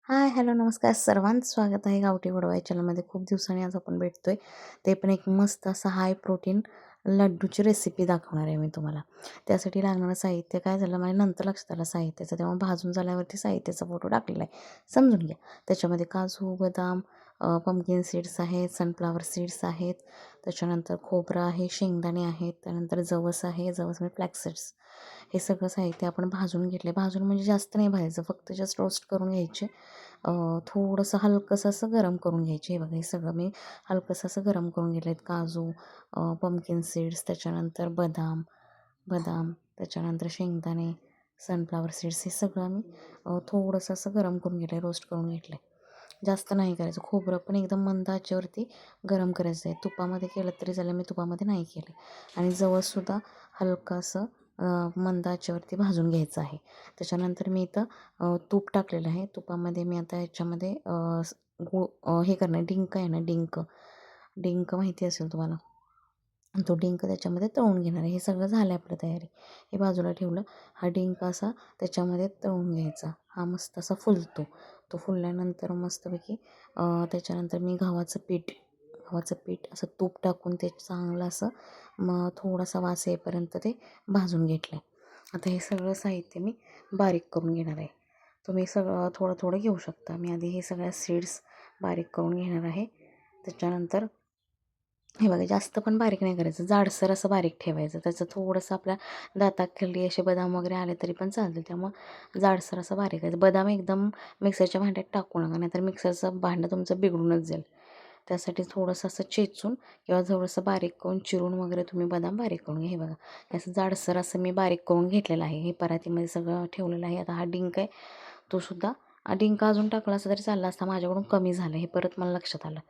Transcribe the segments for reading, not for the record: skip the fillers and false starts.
हाय, hello, नमस्कार. सर्वांचं स्वागत आहे गावठी गोडवा या चॅनलमध्ये. खूप दिवसांनी आज आपण भेटतोय. ते पण एक मस्त असा हाय प्रोटीन लड्डूची रेसिपी दाखवणार आहे मी तुम्हाला. त्यासाठी लागणारं साहित्य काय झालं माझ्या नंतर लक्षात आलं साहित्याचं, तेव्हा भाजून झाल्यावरती साहित्याचा फोटो टाकलेला आहे. समजून घ्या. त्याच्यामध्ये काजू, बदाम, पंपकिन सीड्स आहेत, सनफ्लावर सीड्स आहेत, त्याच्यानंतर खोबरं आहे, शेंगदाणे आहेत, त्यानंतर जवस आहे, जवस म्हणजे फ्लॅक्स सीड्स. हे सगळं साहित्य आपण भाजून घेतले. भाजून म्हणजे जास्त नाही भाजायचं, फक्त जस्ट रोस्ट करून घ्यायचे. थोडंसं हलकंसं असं गरम करून घ्यायचे. हे बघा, हे सगळं मी हलकंसं असं गरम करून घेतलं आहेत. काजू, पंपकिन सीड्स, त्याच्यानंतर बदाम बदाम त्याच्यानंतर शेंगदाणे, सनफ्लावर सीड्स, हे सगळं मी थोडंसं असं गरम करून घेतलं आहे, रोस्ट करून घेतलं आहे. जास्त नाही करायचं. खोबरं पण एकदम मंद आचेवरती गरम करायचं आहे. तुपामध्ये केलं तरी चालेल, मी तुपामध्ये नाही केलं. आणि जवससुद्धा हलकं असं मंद आचेवरती भाजून घ्यायचं आहे. त्याच्यानंतर मी इथं तूप टाकलेलं आहे. तुपामध्ये मी आता याच्यामध्ये हे करणार, डिंक आहे ना, डिंक डिंक माहिती असेल तुम्हाला. तो डिंक त्याच्यामध्ये तळून घेणार आहे. हे सगळं झालं आहे आपलं तयारी. हे बाजूला ठेवलं. हा डिंक असा त्याच्यामध्ये तळून घ्यायचा. हा मस्त असा फुलतो. तो फुलल्यानंतर मस्तपैकी त्याच्यानंतर मी गव्हाचं पीठ असं तूप टाकून ते चांगलं असं मग थोडासा वास येईपर्यंत ते भाजून घेतलं आहे. आता हे सगळं साहित्य मी बारीक करून घेणार आहे. तुम्ही सगळं थोडं थोडं घेऊ शकता. मी आधी हे सगळ्या सीड्स बारीक करून घेणार आहे. त्याच्यानंतर हे बघा, जास्त पण बारीक नाही करायचं, जाडसर असं बारीक ठेवायचं. त्याचं थोडंसं आपल्या दाताखाली असे बदाम वगैरे आले तरी पण चालतील, त्यामुळं जाडसर असं बारीक करायचं. बदाम एकदम मिक्सरच्या भांड्यात टाकू नका, नाहीतर मिक्सरचं भांडं तुमचं बिघडूनच जाईल. त्यासाठी थोडंसं असं चेचून किंवा थोडंसं बारीक करून चिरून वगैरे तुम्ही बदाम बारीक करून घ्या. हे बघा, असं जाडसर असं मी बारीक करून घेतलेलं आहे. हे परातीमध्ये सगळं ठेवलेलं आहे. आता हा डिंक आहे, तो सुद्धा डिंक अजून टाकला असता तरी चालला असता, माझ्याकडून कमी झालं हे परत मला लक्षात आलं.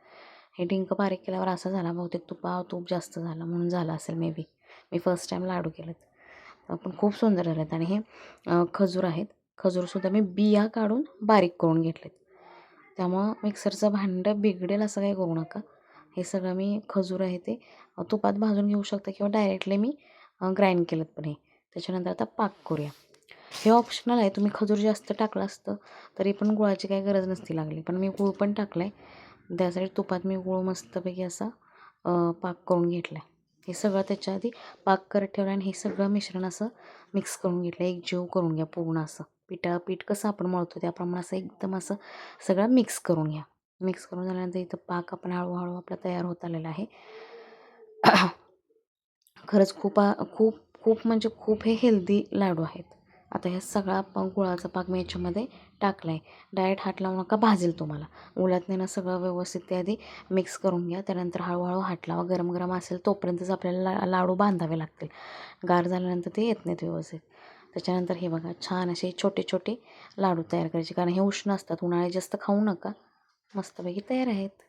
हे डिंक बारीक केल्यावर असा झाला, बहुतेक तूप जास्त झाला म्हणून झालं असेल may be. Me first time लाडू केलेत, पण खूप सुंदर झालेत. आणि हे खजूर आहेत. खजूरसुद्धा मी बिया काढून बारीक करून घेतलेत. त्यामुळं मिक्सरचं भांडं बिघडेल असं काही करू नका. हे सगळं मी खजूर आहे ते तुपात भाजून घेऊ शकता किंवा डायरेक्टली मी ग्राइंड केलं पण आहे. त्याच्यानंतर आता पाक करूया. हे ऑप्शनल आहे, तुम्ही खजूर जास्त टाकलं असतं तरी पण गुळाची काही गरज नसती लागली, पण मी गूळ पण टाकला आहे. त्यासाठी तुपात मी गूळ मस्तपैकी असा पाक करून घेतला आहे. हे सगळं त्याच्या आधी पाक करत ठेवलं आणि हे सगळं मिश्रण असं मिक्स करून घेतलं. एक जीव करून घ्या पूर्ण असं. पीठ कसं आपण मळतो त्याप्रमाणे असं एकदम असं सगळं मिक्स करून घ्या. मिक्स करून झाल्यानंतर इथं पाक आपण हळूहळू आपला तयार होत आलेला आहे. खरंच खूप खूप म्हणजे खूप हे हेल्दी लाडू आहेत. आता हे सगळा गुळाचा पाक मी याच्यामध्ये टाकला आहे. डायरेक्ट हात लावू नका, भाजेल तुम्हाला. उलटण्यानं सगळं व्यवस्थित ते आधी मिक्स करून घ्या. त्यानंतर हळूहळू हात लावा. गरम गरम असेल तोपर्यंतच आपल्याला लाडू बांधावे लागतील. गार झाल्यानंतर ते येत नाहीत व्यवस्थित. त्याच्यानंतर हे बघा, छान असे छोटे छोटे लाडू तयार करायचे, कारण हे उष्ण असतात. उन्हाळ्यात जास्त खाऊ नका. मस्तपैकी तयार आहेत.